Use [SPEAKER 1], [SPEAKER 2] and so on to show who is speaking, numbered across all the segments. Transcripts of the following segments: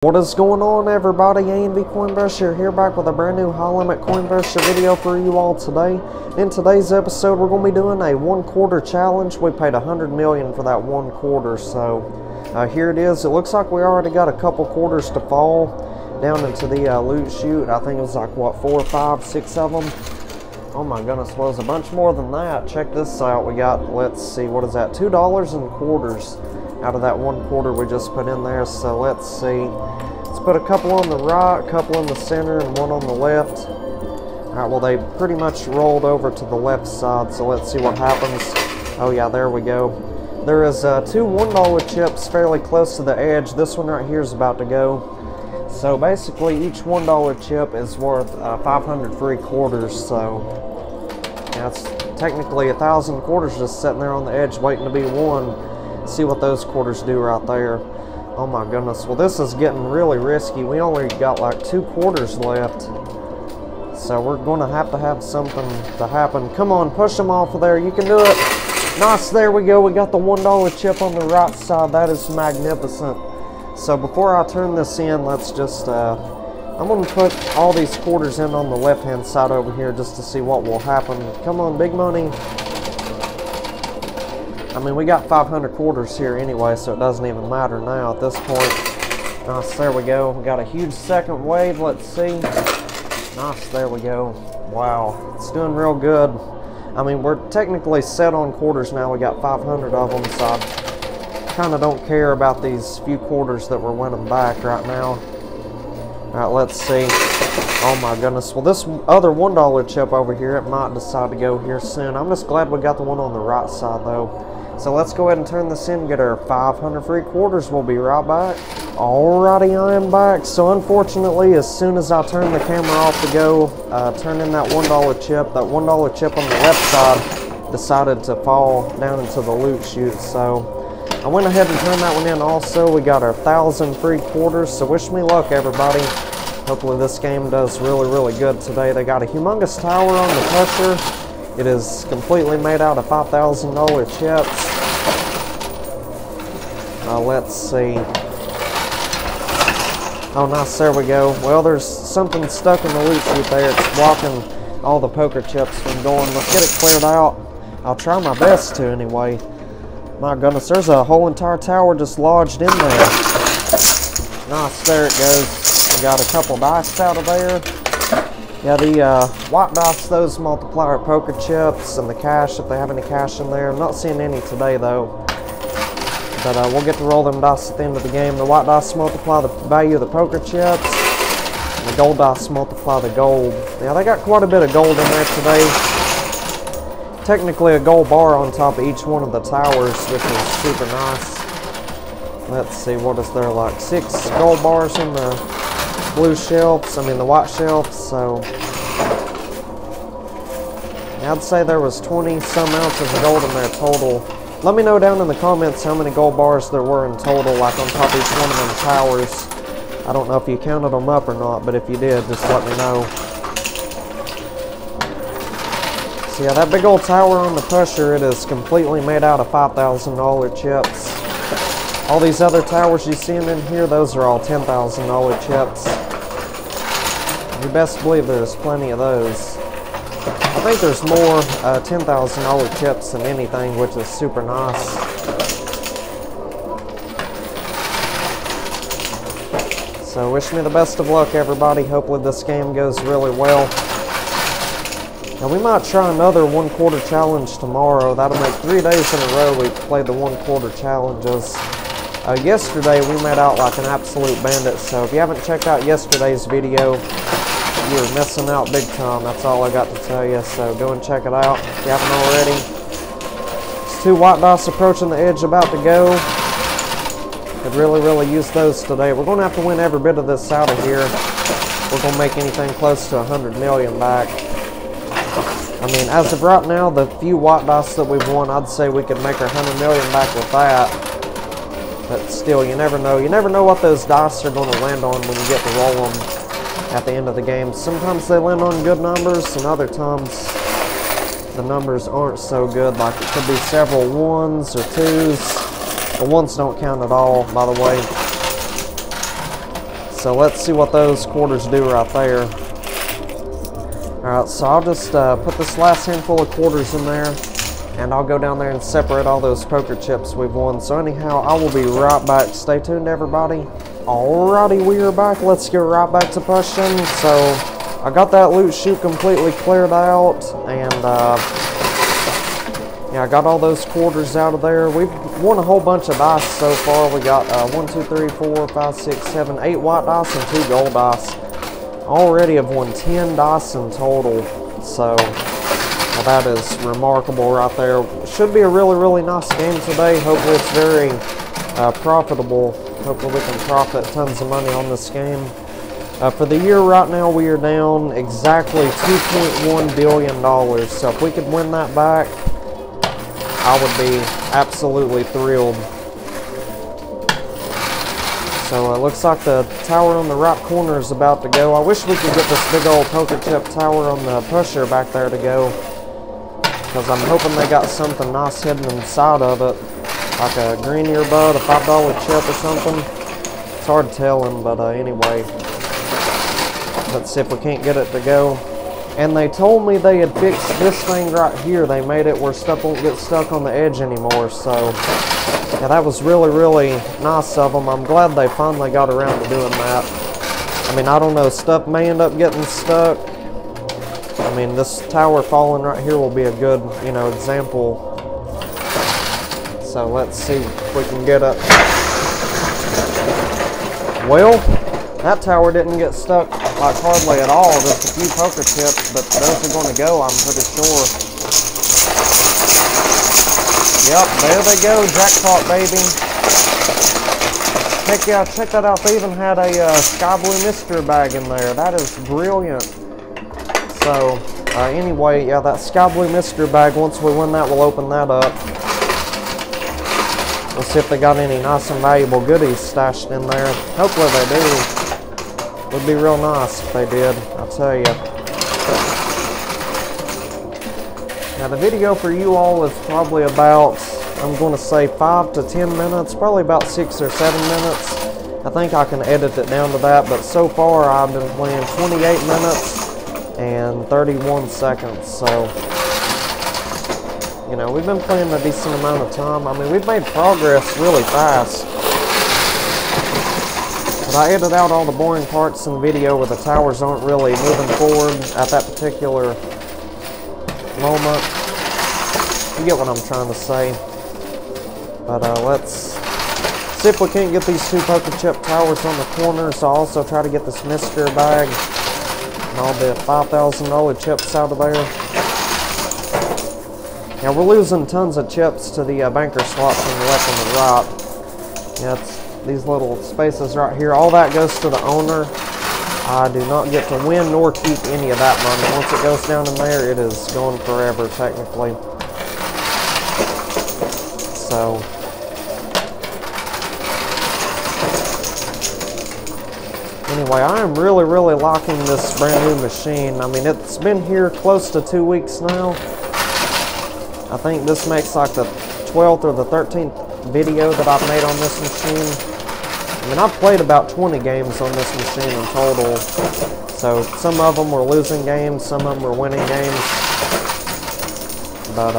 [SPEAKER 1] What is going on, everybody? A&B CoinPusher here, back with a brand new high limit CoinPusher video for you all today. In today's episode, we're going to be doing a 1 quarter challenge. We paid 100 million for that 1 quarter, so here it is. It looks like we already got a couple quarters to fall down into the loot chute. I think it was like, what, 4, 5, 6 of them? Oh my goodness, well, there's a bunch more than that. Check this out. We got, let's see, what is that? $2 in quarters out of that 1 quarter we just put in there. So let's see. Let's put a couple on the right, a couple in the center, and one on the left. Alright, well, they pretty much rolled over to the left side, so let's see what happens. Oh yeah, there we go. There is 2 $1 chips fairly close to the edge. This one right here is about to go. So basically, each $1 chip is worth 500 free quarters, so that's technically 1,000 quarters just sitting there on the edge waiting to be won. See what those quarters do right there. Oh my goodness, well, this is getting really risky. We only got like 2 quarters left, so we're going to have something to happen. Come on, push them off of there. You can do it. Nice, there we go. We got the $1 chip on the right side. That is magnificent. So before I turn this in, let's just I'm going to put all these quarters in on the left hand side over here just to see what will happen. Come on, big money. I mean, we got 500 quarters here anyway, so it doesn't even matter now at this point. Nice, there we go. We got a huge second wave. Let's see. Nice, there we go. Wow, it's doing real good. I mean, we're technically set on quarters now. We got 500 of them, so I kind of don't care about these few quarters that we're winning back right now. All right, let's see. Oh my goodness. Well, this other $1 chip over here, it might decide to go here soon. I'm just glad we got the one on the right side, though. So let's go ahead and turn this in and get our 500 free quarters. We'll be right back. Alrighty, I am back. So unfortunately, as soon as I turn the camera off to go turn in that $1 chip, that $1 chip on the left side decided to fall down into the loot chute. So I went ahead and turned that one in also. We got our 1,000 free quarters. So wish me luck, everybody. Hopefully this game does really, really good today. They got a humongous tower on the pusher. It is completely made out of $5,000 chips. Let's see. Oh, nice, there we go. Well, there's something stuck in the loot chute there. It's blocking all the poker chips from going. Let's get it cleared out. I'll try my best to anyway. My goodness, there's a whole entire tower just lodged in there. Nice, there it goes. We got a couple dice out of there. Yeah, the white dice, those multiply our poker chips and the cash, if they have any cash in there. I'm not seeing any today, though. But we'll get to roll them dice at the end of the game. The white dice multiply the value of the poker chips, and the gold dice multiply the gold. Yeah, they got quite a bit of gold in there today. Technically a gold bar on top of each one of the towers, which is super nice. Let's see, what is there, like 6 gold bars in the blue shelves, I mean the white shelves, so I'd say there was 20 some ounces of gold in there total. Let me know down in the comments how many gold bars there were in total, like on top of each one of them towers. I don't know if you counted them up or not, but if you did, just let me know. So yeah, that big old tower on the pusher, it is completely made out of $5,000 chips. All these other towers you see in here, those are all $10,000 chips. You best believe there's plenty of those. I think there's more $10,000 chips than anything, which is super nice. So wish me the best of luck, everybody. Hopefully this game goes really well. Now we might try another 1 quarter challenge tomorrow. That'll make 3 days in a row we played the 1 quarter challenges. Yesterday we made out like an absolute bandit, so if you haven't checked out yesterday's video, you're missing out big time. That's all I got to tell you, so go and check it out if you haven't already. There's 2 white dice approaching the edge about to go. Could really use those today. We're going to have to win every bit of this out of here. We're going to make anything close to 100 million back. I mean, as of right now, the few white dice that we've won, I'd say we could make our 100 million back with that. But still, you never know. You never know what those dice are going to land on when you get to roll them at the end of the game. Sometimes they land on good numbers, and other times the numbers aren't so good. Like it could be several 1s or 2s. The 1s don't count at all, by the way. So let's see what those quarters do right there. Alright, so I'll just put this last handful of quarters in there, and I'll go down there and separate all those poker chips we've won. So anyhow, I will be right back. Stay tuned, everybody. Alrighty, we are back. Let's get right back to pushing. So I got that loot chute completely cleared out, and yeah, I got all those quarters out of there. We've won a whole bunch of dice so far. We got 1, 2, 3, 4, 5, 6, 7, 8 white dice and 2 gold dice. Already have won 10 dice in total, so well, that is remarkable right there. Should be a really nice game today. Hopefully it's very profitable. Hopefully we can profit tons of money on this game. For the year right now, we are down exactly $2.1 billion. So if we could win that back, I would be absolutely thrilled. So it looks like the tower on the right corner is about to go. I wish we could get this big old poker chip tower on the pusher back there to go, because I'm hoping they got something nice hidden inside of it, like a green earbud, a $5 chip or something. It's hard to tell them, but anyway, let's see if we can't get it to go. And they told me they had fixed this thing right here. They made it where stuff won't get stuck on the edge anymore. So yeah, that was really nice of them. I'm glad they finally got around to doing that. I mean, I don't know, stuff may end up getting stuck. I mean, this tower falling right here will be a good, you know, example. So let's see if we can get it. Well, that tower didn't get stuck like hardly at all. Just a few poker chips, but those are going to go, I'm pretty sure. Yep, there they go, jackpot, baby. Heck yeah, check that out. They even had a sky blue mystery bag in there. That is brilliant. So anyway, yeah, that sky blue mystery bag, once we win that, we'll open that up. We'll see if they got any nice and valuable goodies stashed in there. Hopefully they do. Would be real nice if they did, I'll tell you. Now the video for you all is probably about, I'm going to say 5 to 10 minutes, probably about 6 or 7 minutes. I think I can edit it down to that, but so far I've been playing 28 minutes and 31 seconds, so you know, we've been playing a decent amount of time. I mean, we've made progress really fast. But I edited out all the boring parts in the video where the towers aren't really moving forward at that particular moment. You get what I'm trying to say. But let's see if we can't get these 2 poker chip towers on the corner. So I'll also try to get this mystery bag and all the $5,000 chips out of there. Now we're losing tons of chips to the banker slots on the left and the right. Yeah, it's these little spaces right here. All that goes to the owner. I do not get to win nor keep any of that money. Once it goes down in there, it is gone forever, technically. So anyway, I am really liking this brand new machine. I mean, it's been here close to 2 weeks now. I think this makes like the 12th or the 13th video that I've made on this machine. I mean, I've played about 20 games on this machine in total. So some of them were losing games, some of them were winning games. But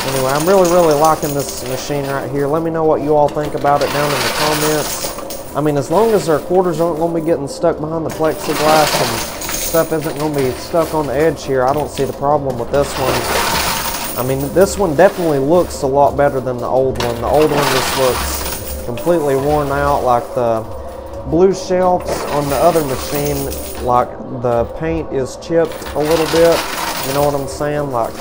[SPEAKER 1] anyway, I'm really liking this machine right here. Let me know what you all think about it down in the comments. I mean, as long as our quarters aren't going to be getting stuck behind the plexiglass and stuff isn't going to be stuck on the edge here, I don't see the problem with this one. I mean, this one definitely looks a lot better than the old one. The old one just looks completely worn out, like the blue shelves on the other machine, like the paint is chipped a little bit. You know what I'm saying? Like,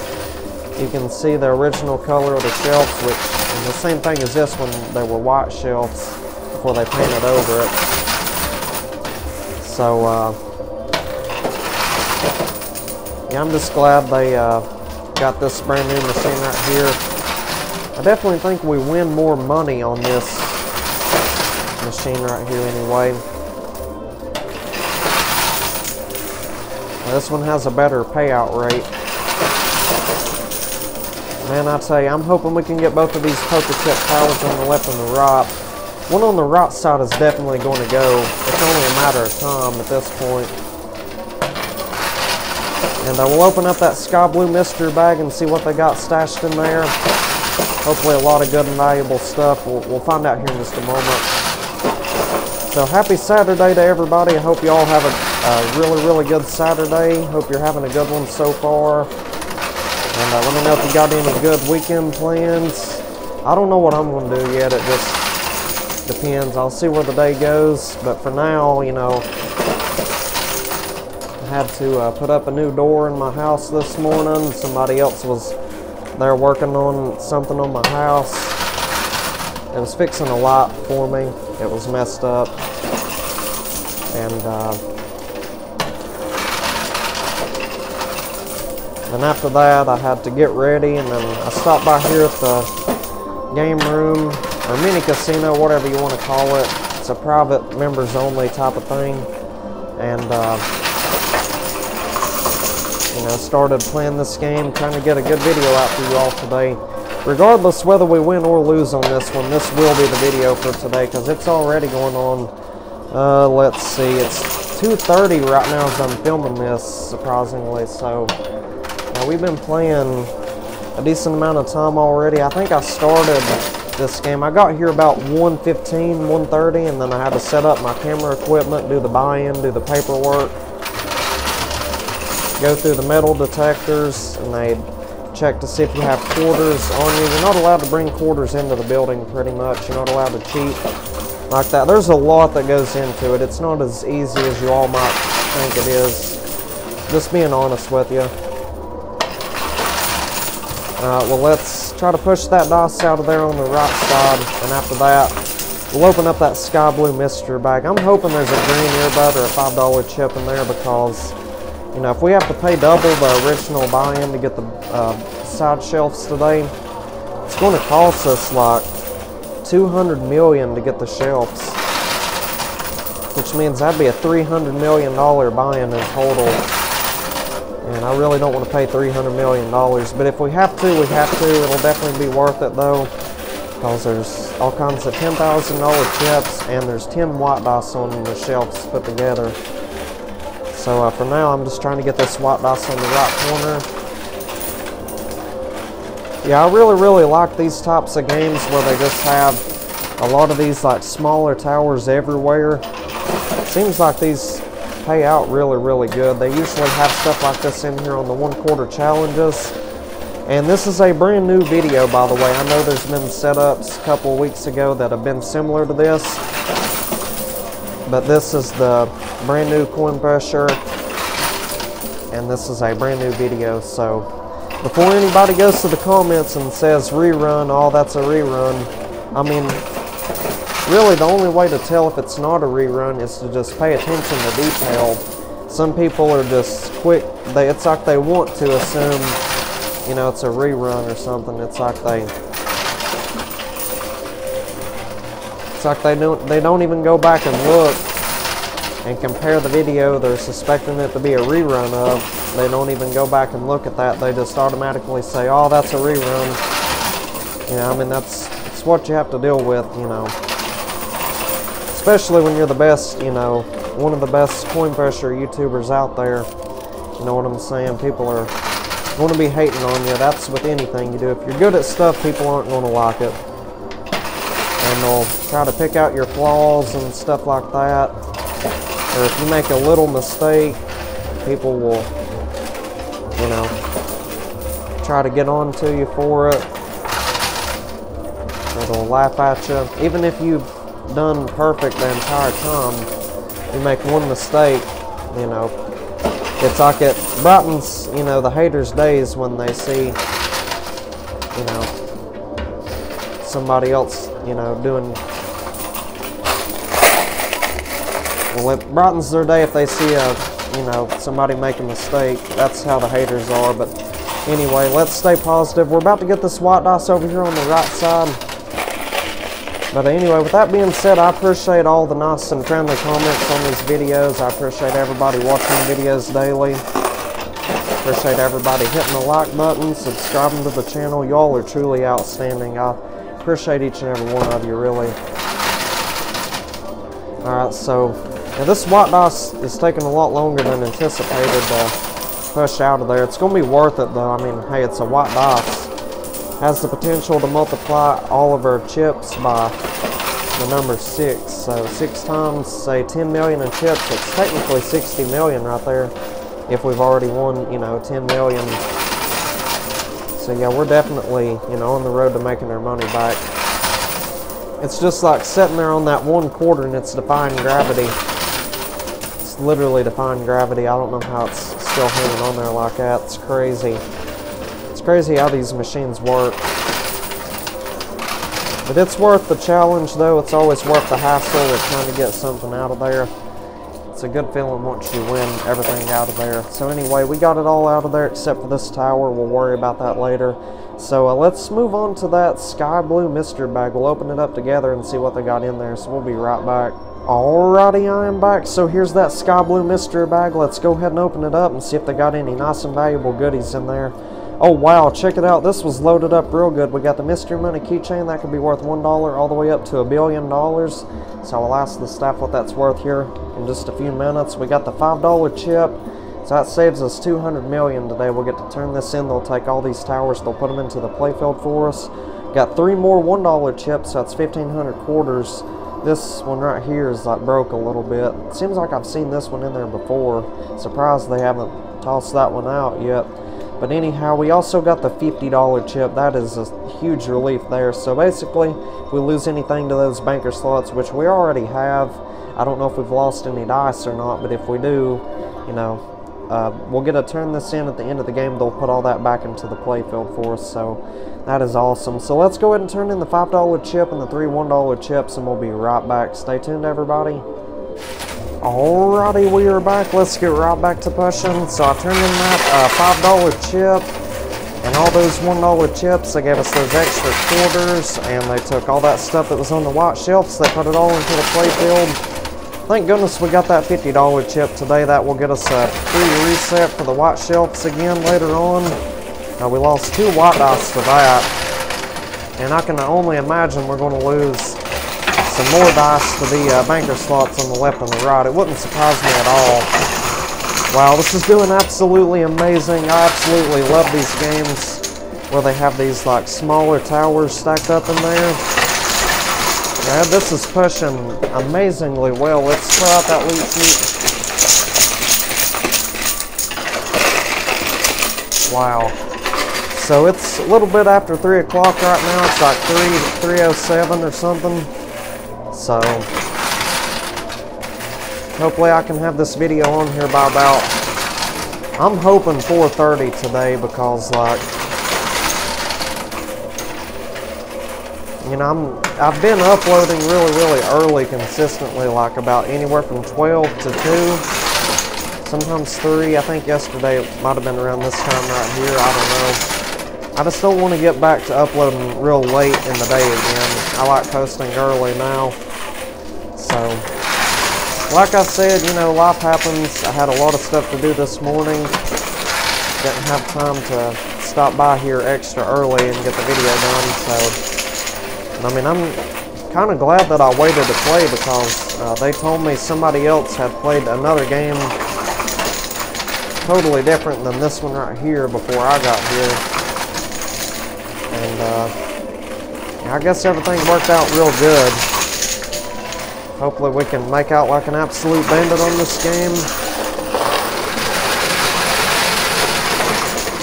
[SPEAKER 1] you can see the original color of the shelves, which is the same thing as this one. They were white shelves before they painted over it. So, yeah, I'm just glad they got this brand new machine right here. I definitely think we win more money on this machine right here anyway. This one has a better payout rate. Man, I tell you, I'm hoping we can get both of these poker chip towers on the left and the right. One on the right side is definitely going to go. It's only a matter of time at this point. And we'll open up that sky blue mystery bag and see what they got stashed in there. Hopefully a lot of good and valuable stuff. We'll find out here in just a moment. So happy Saturday to everybody. I hope you all have a really good Saturday. Hope you're having a good one so far. And let me know if you got any good weekend plans. I don't know what I'm going to do yet. It just depends. I'll see where the day goes. But for now, you know, I had to put up a new door in my house this morning. Somebody else was there working on something on my house. It was fixing a light for me. It was messed up. And then after that, I had to get ready, and then I stopped by here at the game room, or mini casino, whatever you want to call it. It's a private members only type of thing. And you know, started playing this game, trying to get a good video out for you all today. Regardless whether we win or lose on this one, this will be the video for today, because it's already going on, let's see, it's 2:30 right now as I'm filming this, surprisingly. So we've been playing a decent amount of time already. I think I started this game, I got here about 1:15, 1:30, and then I had to set up my camera equipment, do the buy-in, do the paperwork, go through the metal detectors, and they check to see if you have quarters on you. You're not allowed to bring quarters into the building, pretty much. You're not allowed to cheat like that. There's a lot that goes into it. It's not as easy as you all might think it is. Just being honest with you. Well, let's try to push that dice out of there on the right side, and after that, we'll open up that sky blue mystery bag. I'm hoping there's a green earbud or a $5 chip in there, because you know, if we have to pay double the original buy-in to get the side shelves today, it's going to cost us like $200 million to get the shelves, which means that'd be a $300 million buy-in in total. And I really don't want to pay $300 million, but if we have to, we have to. It'll definitely be worth it though, because there's all kinds of $10,000 chips, and there's 10 white dice on the shelves put together. So for now, I'm just trying to get this white dice on the right corner. Yeah, I really like these types of games where they just have a lot of these like smaller towers everywhere. It seems like these pay out really good. They usually have stuff like this in here on the 1/4 challenges. And this is a brand new video, by the way. I know there's been setups a couple of weeks ago that have been similar to this, but this is the brand new CoinPusher, and this is a brand new video. So before anybody goes to the comments and says rerun, oh, that's a rerun, I mean, really the only way to tell if it's not a rerun is to just pay attention to detail. Some people are just quick, it's like they want to assume, you know, it's a rerun or something. It's like they don't even go back and look and compare the video they're suspecting it to be a rerun of. They don't even go back and look at that. They just automatically say, oh, that's a rerun. You know, I mean, it's what you have to deal with, you know. Especially when you're the best, you know, one of the best CoinPusher YouTubers out there. You know what I'm saying? People are going to be hating on you. That's with anything you do. If you're good at stuff, people aren't going to like it. And they'll try to pick out your flaws and stuff like that. Or if you make a little mistake, people will, you know, try to get on to you for it. Or they'll laugh at you. Even if you've done perfect the entire time, you make one mistake, you know, it's like it brightens, you know, the haters' days when they see, you know, somebody else, you know, doing. Well, it brightens their day if they see you know, somebody make a mistake. That's how the haters are. But anyway, let's stay positive. We're about to get this white dice over here on the right side. But anyway, with that being said, I appreciate all the nice and friendly comments on these videos. I appreciate everybody watching videos daily. Appreciate everybody hitting the like button, subscribing to the channel. Y'all are truly outstanding. I appreciate each and every one of you, really. Alright, so now this white dice is taking a lot longer than anticipated to push out of there. It's going to be worth it though. I mean, hey, it's a white dice. Has the potential to multiply all of our chips by the number 6. So 6 times, say, 10 million in chips. It's technically 60 million right there if we've already won, you know, 10 million. So yeah, we're definitely, you know, on the road to making our money back. It's just like sitting there on that 1 quarter and it's defying gravity. It's literally defying gravity. I don't know how it's still hanging on there like that. It's crazy. It's crazy how these machines work. But it's worth the challenge though. It's always worth the hassle of trying to get something out of there. It's a good feeling once you win everything out of there. So anyway, we got it all out of there except for this tower. We'll worry about that later. So let's move on to that sky blue mystery bag. We'll open it up together and see what they got in there. So we'll be right back. Alrighty, I am back. So here's that sky blue mystery bag. Let's go ahead and open it up and see if they got any nice and valuable goodies in there. Oh wow, check it out. This was loaded up real good. We got the mystery money keychain. That could be worth $1 all the way up to $1 billion. So I'll ask the staff what that's worth here in just a few minutes. We got the $5 chip. So that saves us 200 million today. We'll get to turn this in. They'll take all these towers. They'll put them into the playfield for us. Got 3 more $1 chips. So that's 1,500 quarters. This one right here is like broke a little bit. Seems like I've seen this one in there before. Surprised they haven't tossed that one out yet. But anyhow, we also got the $50 chip. That is a huge relief there. So basically, if we lose anything to those banker slots, which we already have, I don't know if we've lost any dice or not, but if we do, you know, we'll get to turn this in at the end of the game. They'll put all that back into the playfield for us, so that is awesome. So let's go ahead and turn in the $5 chip and the 3 $1 chips, and we'll be right back. Stay tuned, everybody. Alrighty, we are back. Let's get right back to pushing. So I turned in that $5 chip and all those $1 chips. They gave us those extra quarters, and they took all that stuff that was on the white shelves. They put it all into the playfield. Thank goodness we got that $50 chip today. That will get us a free reset for the white shelves again later on. Now we lost 2 white dice to that, and I can only imagine we're going to lose some more dice to the banker slots on the left and the right. It wouldn't surprise me at all. Wow, this is doing absolutely amazing. I absolutely love these games where they have these like smaller towers stacked up in there. Yeah, this is pushing amazingly well. Let's try out that lead sheet. Wow. So it's a little bit after 3 o'clock right now. It's like 3:07 or something. So hopefully I can have this video on here by about, I'm hoping 4:30 today, because like, you know, I've been uploading really early consistently, like about anywhere from 12 to 2, sometimes 3. I think yesterday it might have been around this time right here. I don't know. I just don't want to get back to uploading real late in the day again. I like posting early now. So, like I said, you know, life happens. I had a lot of stuff to do this morning. Didn't have time to stop by here extra early and get the video done. So, I mean, I'm kind of glad that I waited to play, because they told me somebody else had played another game totally different than this one right here before I got here. And I guess everything worked out real good. Hopefully we can make out like an absolute bandit on this game.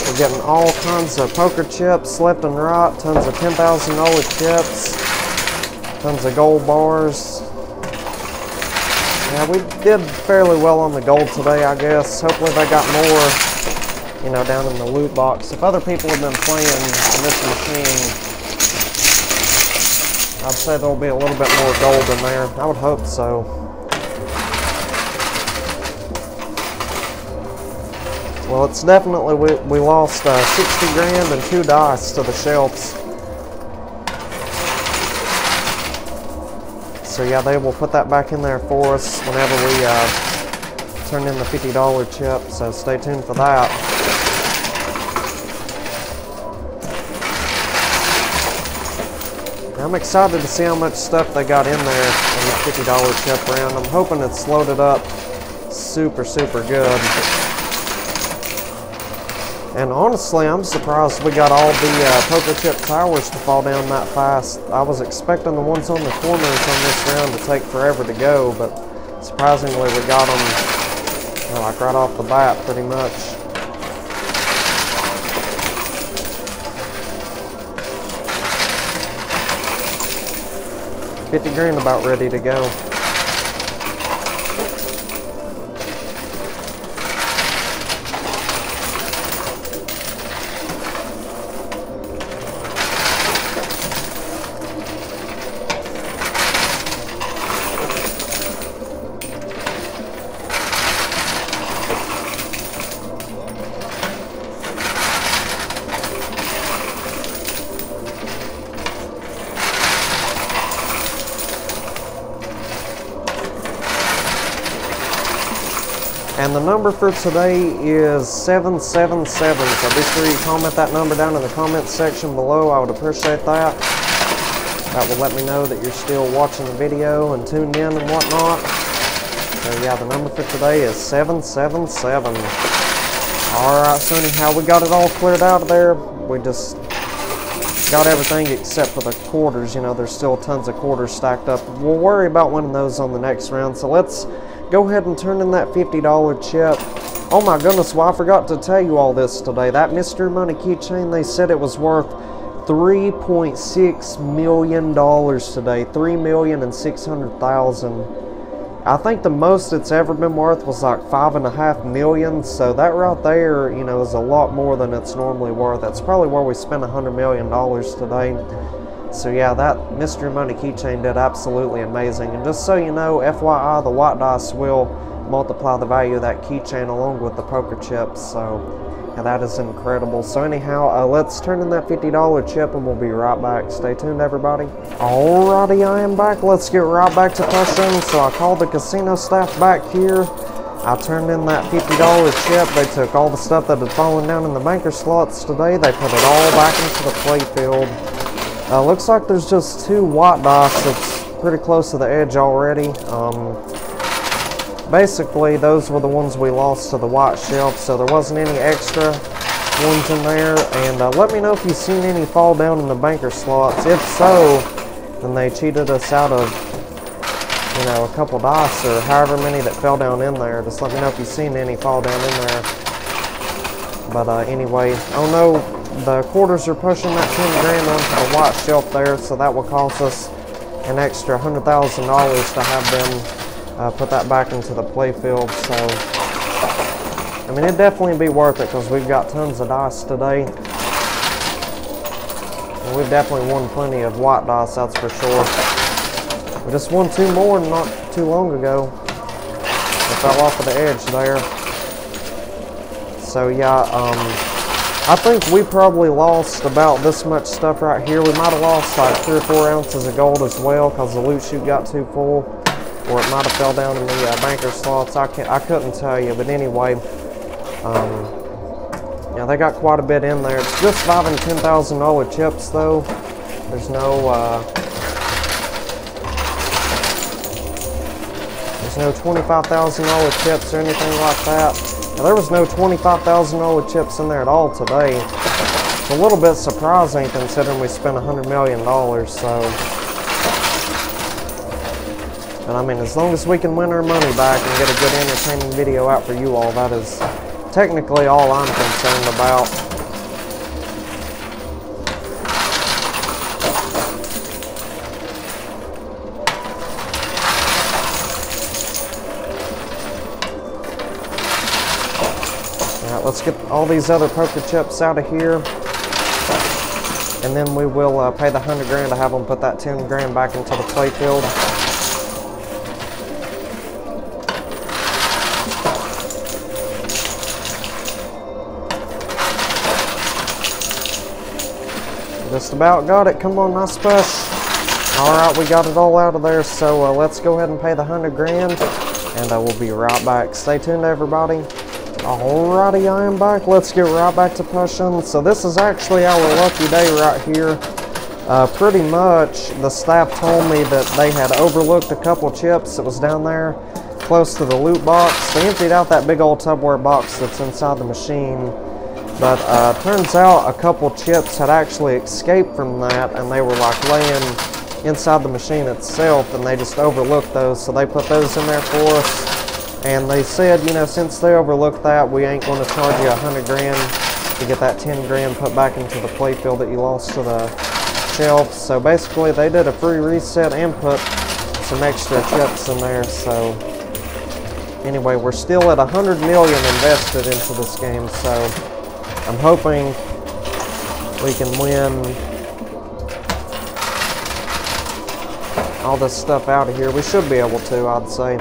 [SPEAKER 1] We're getting all kinds of poker chips left and right, tons of $10,000 chips, tons of gold bars. Yeah, we did fairly well on the gold today, I guess. Hopefully they got more, you know, down in the loot box. If other people have been playing on this machine, I'd say there'll be a little bit more gold in there. I would hope so. Well, it's definitely, we lost 60 grand and 2 dice to the shelves. So yeah, they will put that back in there for us whenever we turn in the $50 chip. So stay tuned for that. I'm excited to see how much stuff they got in there in the $50 chip round. I'm hoping it's loaded up super good. And honestly, I'm surprised we got all the poker chip towers to fall down that fast. I was expecting the ones on the corners on this round to take forever to go, but surprisingly we got them like right off the bat pretty much. $50 grand about ready to go. And the number for today is 777, so be sure you comment that number down in the comments section below. I would appreciate that. That will let me know that you're still watching the video and tuned in and whatnot. So yeah, the number for today is 777. Alright, so anyhow, we got it all cleared out of there. We just got everything except for the quarters. You know, there's still tons of quarters stacked up. We'll worry about winning those on the next round. So let's go ahead and turn in that $50 chip. Oh my goodness, well I forgot to tell you all this today. That mystery money keychain, they said it was worth $3.6 million today. $3,600,000. I think the most it's ever been worth was like $5.5 million. So that right there, you know, is a lot more than it's normally worth. That's probably where we spent $100 million today. So yeah, that mystery money keychain did absolutely amazing. And just so you know, FYI, the white dice will multiply the value of that keychain along with the poker chips. So yeah, that is incredible. So anyhow, let's turn in that $50 chip and we'll be right back. Stay tuned, everybody. Alrighty, I am back. Let's get right back to pushing. So I called the casino staff back here. I turned in that $50 chip. They took all the stuff that had fallen down in the banker slots today. They put it all back into the play field. Looks like there's just 2 white dice that's pretty close to the edge already. Basically, those were the ones we lost to the white shelf, so there wasn't any extra ones in there. And let me know if you've seen any fall down in the banker slots. If so, then they cheated us out of, you know, a couple dice or however many that fell down in there. Just let me know if you've seen any fall down in there. But anyway, oh no. The quarters are pushing that 10 grand onto the white shelf there, so that will cost us an extra $100,000 to have them put that back into the play field. So, I mean, it'd definitely be worth it because we've got tons of dice today. And we've definitely won plenty of white dice, that's for sure. We just won 2 more not too long ago. They fell off of the edge there. So, yeah, I think we probably lost about this much stuff right here. We might have lost like 3 or 4 ounces of gold as well because the loot chute got too full, or it might have fell down in the banker slots. I couldn't tell you, but anyway, yeah, they got quite a bit in there. It's just $5,000 and $10,000 chips though. There's no $25,000 chips or anything like that. Now, there was no $25,000 chips in there at all today. It's a little bit surprising considering we spent $100 million, so. And I mean, as long as we can win our money back and get a good entertaining video out for you all, that is technically all I'm concerned about. Let's get all these other poker chips out of here, and then we will pay the $100 grand to have them put that 10 grand back into the play field. Just about got it. Come on, nice push. Alright, we got it all out of there, so let's go ahead and pay the $100 grand, and we'll be right back. Stay tuned, everybody. Alrighty, I am back. Let's get right back to pushing. So this is actually our lucky day right here. Pretty much the staff told me that they had overlooked a couple chips that was down there close to the loot box. They emptied out that big old Tupperware box that's inside the machine, but turns out a couple chips had actually escaped from that, and they were like laying inside the machine itself, and they just overlooked those, so they put those in there for us. And they said, you know, since they overlooked that, we ain't going to charge you 100 grand to get that 10 grand put back into the playfield that you lost to the shelf. So basically they did a free reset and put some extra chips in there. So anyway, we're still at 100 million invested into this game, so I'm hoping we can win all this stuff out of here. We should be able to, I'd say.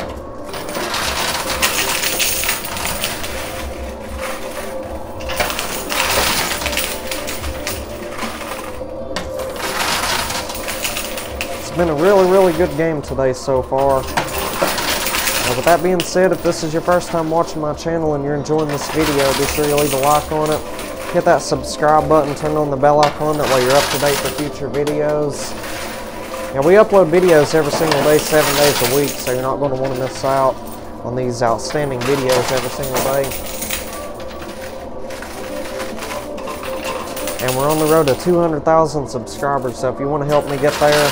[SPEAKER 1] It's been a really good game today so far. With that being said, if this is your first time watching my channel and you're enjoying this video, be sure you leave a like on it. Hit that subscribe button, turn on the bell icon, that way you're up to date for future videos. Now, we upload videos every single day, 7 days a week, so you're not going to want to miss out on these outstanding videos every single day. And we're on the road to 200,000 subscribers, so if you want to help me get there,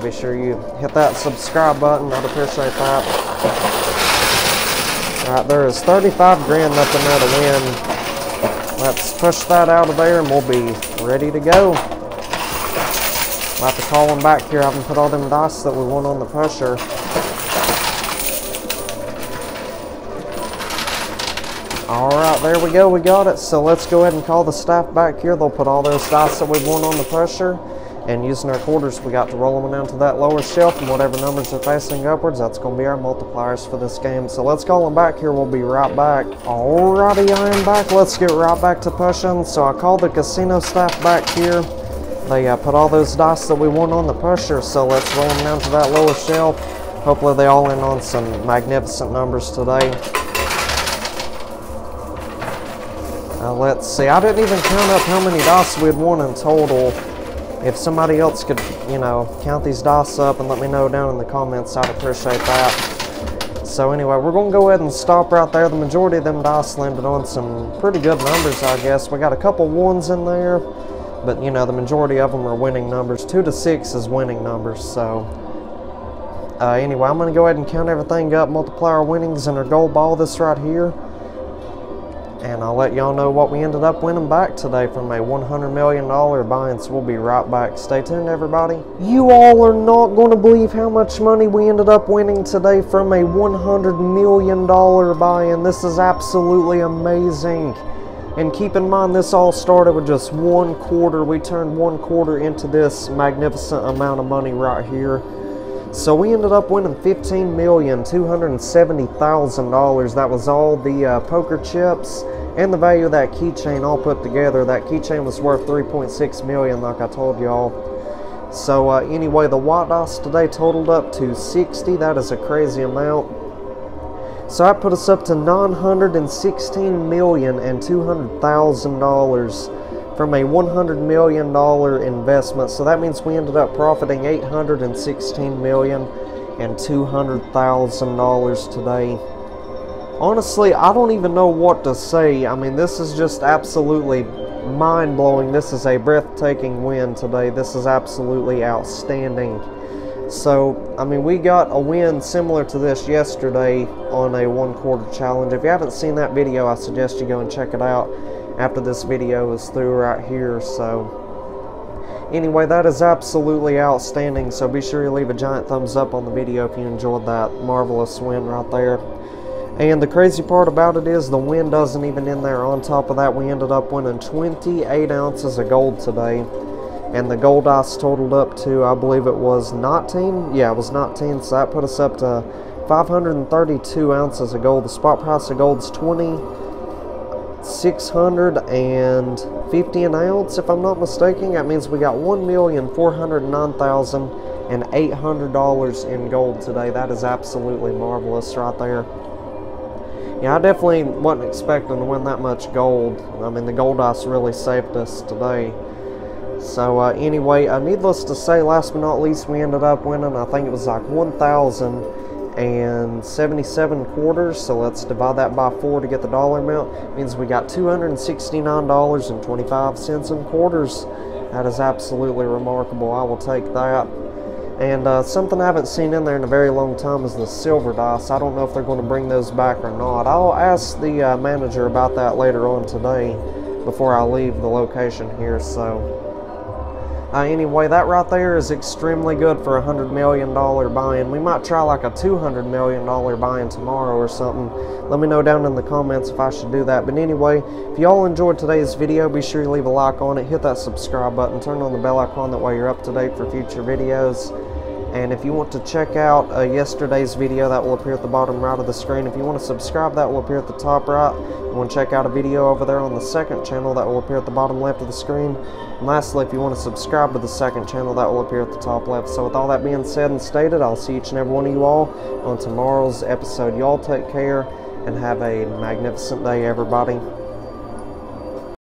[SPEAKER 1] be sure you hit that subscribe button. I'd appreciate that. Alright, there is 35 grand up in there to win. Let's push that out of there and we'll be ready to go. We'll have to call them back here. I haven't put all them dice that we won on the pusher. Alright, there we go. We got it. So let's go ahead and call the staff back here. They'll put all those dice that we won on the pusher. And using our quarters, we got to roll them down to that lower shelf, and whatever numbers are facing upwards, that's going to be our multipliers for this game. So let's call them back here. We'll be right back. Alrighty, I am back. Let's get right back to pushing. So I called the casino staff back here. They put all those dice that we won on the pusher, so let's roll them down to that lower shelf. Hopefully they all end on some magnificent numbers today. Let's see. I didn't even count up how many dice we had won in total. If somebody else could, you know, count these dice up and let me know down in the comments, I'd appreciate that. So anyway, we're going to go ahead and stop right there. The majority of them dice landed on some pretty good numbers, I guess. We got a couple ones in there, but, you know, the majority of them are winning numbers. 2 to 6 is winning numbers, so. Anyway, I'm going to go ahead and count everything up, multiply our winnings and our gold ball, this right here. And I'll let y'all know what we ended up winning back today from a $100 million buy-in, so we'll be right back. Stay tuned, everybody. You all are not going to believe how much money we ended up winning today from a $100 million buy-in. This is absolutely amazing. And keep in mind, this all started with just 1 quarter. We turned 1 quarter into this magnificent amount of money right here. So we ended up winning $15,270,000. That was all the poker chips and the value of that keychain all put together. That keychain was worth $3.6 million, like I told y'all. So anyway, the white dice today totaled up to 60. That is a crazy amount. So that put us up to $916,200,000 from a $100 million investment. So that means we ended up profiting $816,200,000 today. Honestly, I don't even know what to say. I mean, this is just absolutely mind-blowing. This is a breathtaking win today. This is absolutely outstanding. So, I mean, we got a win similar to this yesterday on a 1 quarter challenge. If you haven't seen that video, I suggest you go and check it out after this video is through right here. So anyway, that is absolutely outstanding, so be sure you leave a giant thumbs up on the video if you enjoyed that marvelous win right there. And the crazy part about it is the win doesn't even end there. On top of that, we ended up winning 28 ounces of gold today, and the gold dice totaled up to, I believe it was 19. Yeah, it was 19, so that put us up to 532 ounces of gold. The spot price of gold is $2,650 an ounce, if I'm not mistaken. That means we got $1,409,800 in gold today. That is absolutely marvelous right there. Yeah, I definitely wasn't expecting to win that much gold. I mean, the gold dice really saved us today. So anyway, needless to say, last but not least, we ended up winning, I think it was like 1,077 quarters. So let's divide that by 4 to get the dollar amount. It means we got $269.25 in quarters. That is absolutely remarkable. I will take that. And something I haven't seen in there in a very long time is the silver dice. I don't know if they're going to bring those back or not. I'll ask the manager about that later on today before I leave the location here. So anyway, that right there is extremely good for a $100 million buy-in. We might try like a $200 million buy-in tomorrow or something. Let me know down in the comments if I should do that. But anyway, if y'all enjoyed today's video, be sure you leave a like on it, hit that subscribe button, turn on the bell icon, that way you're up to date for future videos. And if you want to check out yesterday's video, that will appear at the bottom right of the screen. If you want to subscribe, that will appear at the top right. You want to check out a video over there on the second channel, that will appear at the bottom left of the screen. And lastly, if you want to subscribe to the second channel, that will appear at the top left. So with all that being said and stated, I'll see each and every one of you all on tomorrow's episode. Y'all take care and have a magnificent day, everybody.